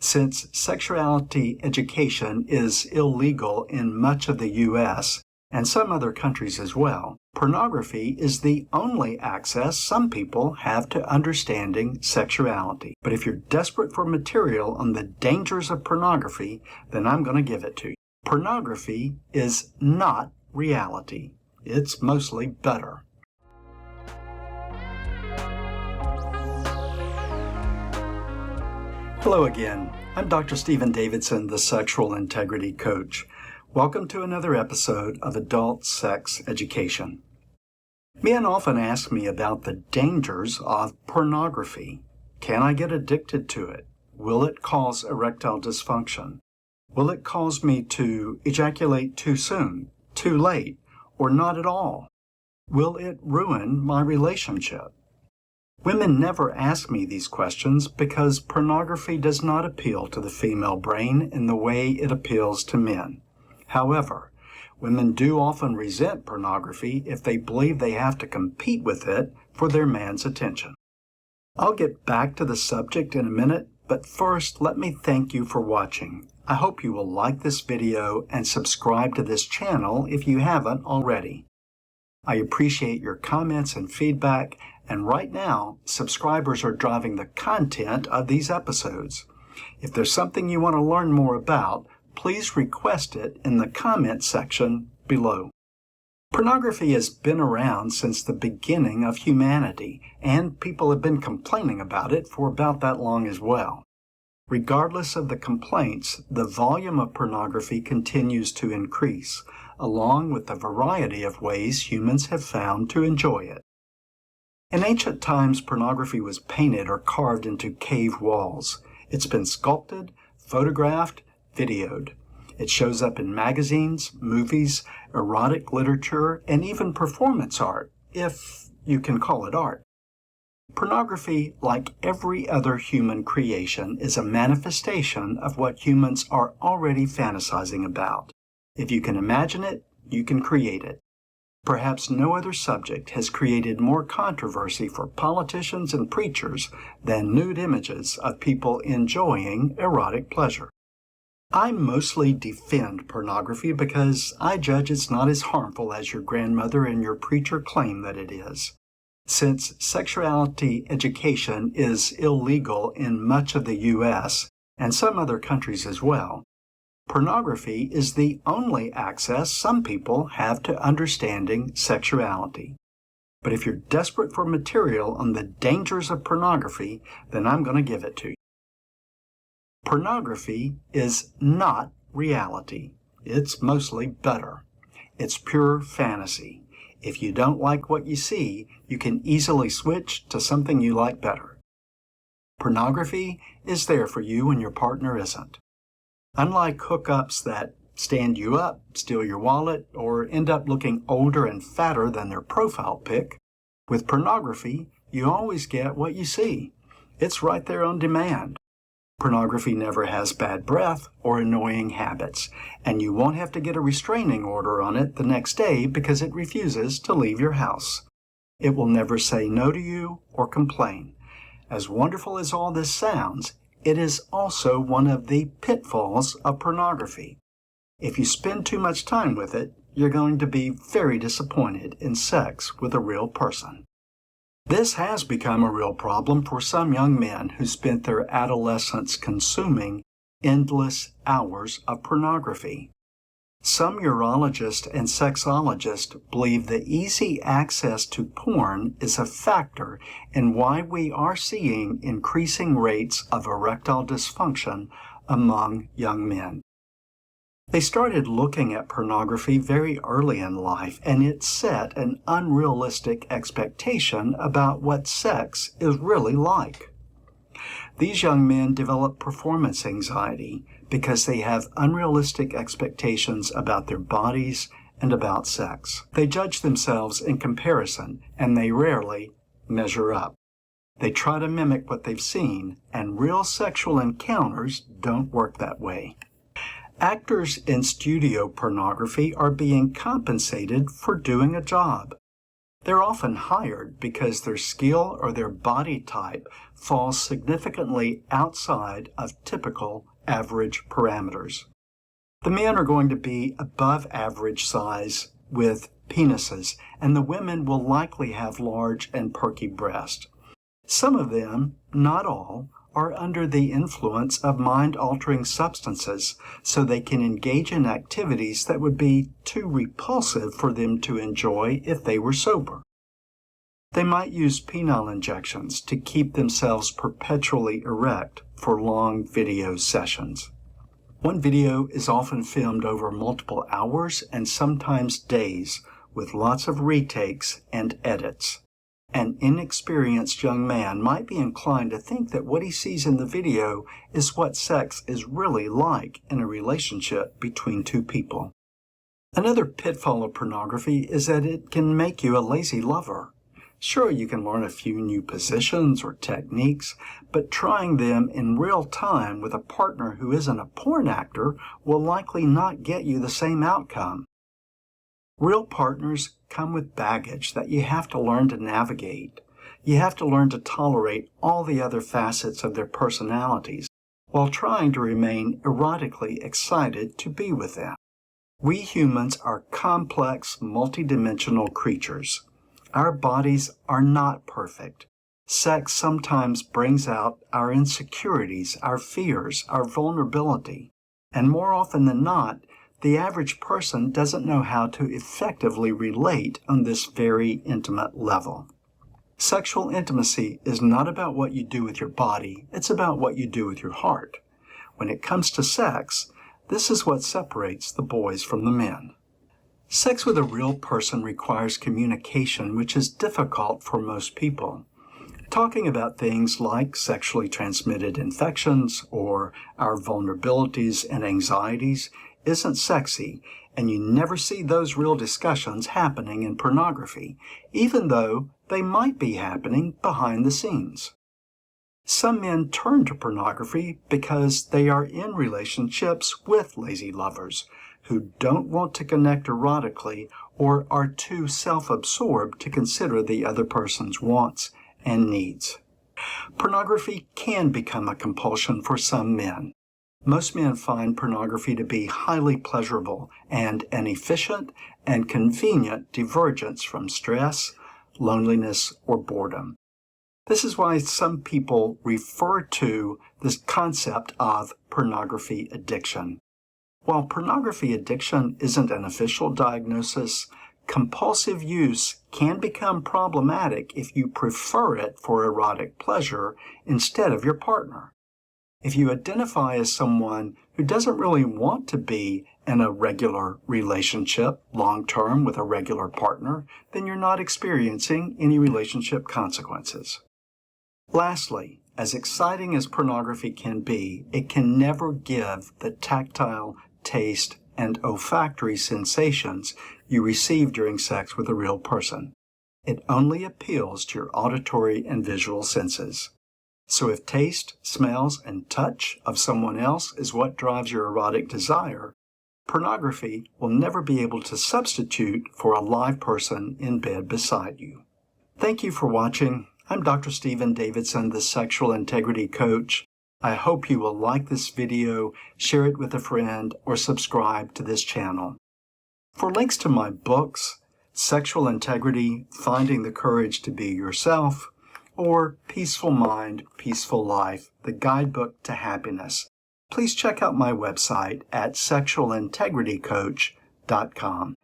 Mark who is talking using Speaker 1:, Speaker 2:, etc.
Speaker 1: Since sexuality education is illegal in much of the U.S. and some other countries as well, pornography is the only access some people have to understanding sexuality. But if you're desperate for material on the dangers of pornography, then I'm going to give it to you. Pornography is not reality. It's mostly better. Hello again. I'm Dr. Stephen Davidson, the Sexual Integrity Coach. Welcome to another episode of Adult Sex Education. Men often ask me about the dangers of pornography. Can I get addicted to it? Will it cause erectile dysfunction? Will it cause me to ejaculate too soon, too late, or not at all? Will it ruin my relationship? Women never ask me these questions because pornography does not appeal to the female brain in the way it appeals to men. However, women do often resent pornography if they believe they have to compete with it for their man's attention. I'll get back to the subject in a minute, but first let me thank you for watching. I hope you will like this video and subscribe to this channel if you haven't already. I appreciate your comments and feedback, and right now, subscribers are driving the content of these episodes. If there's something you want to learn more about, please request it in the comment section below. Pornography has been around since the beginning of humanity, and people have been complaining about it for about that long as well. Regardless of the complaints, the volume of pornography continues to increase, along with the variety of ways humans have found to enjoy it. In ancient times, pornography was painted or carved into cave walls. It's been sculpted, photographed, videoed. It shows up in magazines, movies, erotic literature, and even performance art, if you can call it art. Pornography, like every other human creation, is a manifestation of what humans are already fantasizing about. If you can imagine it, you can create it. Perhaps no other subject has created more controversy for politicians and preachers than nude images of people enjoying erotic pleasure. I mostly defend pornography because I judge it's not as harmful as your grandmother and your preacher claim that it is. Since sexuality education is illegal in much of the U.S. and some other countries as well, pornography is the only access some people have to understanding sexuality. But if you're desperate for material on the dangers of pornography, then I'm going to give it to you. Pornography is not reality. It's mostly better. It's pure fantasy. If you don't like what you see, you can easily switch to something you like better. Pornography is there for you when your partner isn't. Unlike hookups that stand you up, steal your wallet, or end up looking older and fatter than their profile pic, with pornography, you always get what you see. It's right there on demand. Pornography never has bad breath or annoying habits, and you won't have to get a restraining order on it the next day because it refuses to leave your house. It will never say no to you or complain. As wonderful as all this sounds, it is also one of the pitfalls of pornography. If you spend too much time with it, you're going to be very disappointed in sex with a real person. This has become a real problem for some young men who spent their adolescence consuming endless hours of pornography. Some urologists and sexologists believe the easy access to porn is a factor in why we are seeing increasing rates of erectile dysfunction among young men. They started looking at pornography very early in life, and it set an unrealistic expectation about what sex is really like. These young men develop performance anxiety because they have unrealistic expectations about their bodies and about sex. They judge themselves in comparison, and they rarely measure up. They try to mimic what they've seen, and real sexual encounters don't work that way. Actors in studio pornography are being compensated for doing a job. They're often hired because their skill or their body type falls significantly outside of typical average parameters. The men are going to be above average size with penises, and the women will likely have large and perky breasts. Some of them, not all, are under the influence of mind-altering substances, so they can engage in activities that would be too repulsive for them to enjoy if they were sober. They might use penile injections to keep themselves perpetually erect for long video sessions. One video is often filmed over multiple hours and sometimes days, with lots of retakes and edits. An inexperienced young man might be inclined to think that what he sees in the video is what sex is really like in a relationship between two people. Another pitfall of pornography is that it can make you a lazy lover. Sure, you can learn a few new positions or techniques, but trying them in real time with a partner who isn't a porn actor will likely not get you the same outcome. Real partners come with baggage that you have to learn to navigate. You have to learn to tolerate all the other facets of their personalities while trying to remain erotically excited to be with them. We humans are complex, multidimensional creatures. Our bodies are not perfect. Sex sometimes brings out our insecurities, our fears, our vulnerability, and more often than not, the average person doesn't know how to effectively relate on this very intimate level. Sexual intimacy is not about what you do with your body, it's about what you do with your heart. When it comes to sex, this is what separates the boys from the men. Sex with a real person requires communication, which is difficult for most people. Talking about things like sexually transmitted infections or our vulnerabilities and anxieties isn't sexy, and you never see those real discussions happening in pornography, even though they might be happening behind the scenes. Some men turn to pornography because they are in relationships with lazy lovers who don't want to connect erotically or are too self-absorbed to consider the other person's wants and needs. Pornography can become a compulsion for some men. Most men find pornography to be highly pleasurable and an efficient and convenient divergence from stress, loneliness, or boredom. This is why some people refer to this concept of pornography addiction. While pornography addiction isn't an official diagnosis, compulsive use can become problematic if you prefer it for erotic pleasure instead of your partner. If you identify as someone who doesn't really want to be in a regular relationship long-term with a regular partner, then you're not experiencing any relationship consequences. Lastly, as exciting as pornography can be, it can never give the tactile, taste, and olfactory sensations you receive during sex with a real person. It only appeals to your auditory and visual senses. So if taste, smells, and touch of someone else is what drives your erotic desire, pornography will never be able to substitute for a live person in bed beside you. Thank you for watching. I'm Dr. Stephen Davidson, the Sexual Integrity Coach. I hope you will like this video, share it with a friend, or subscribe to this channel. For links to my books, Sexual Integrity, Finding the Courage to Be Yourself, or Peaceful Mind, Peaceful Life, the Guidebook to Happiness, please check out my website at sexualintegritycoach.com.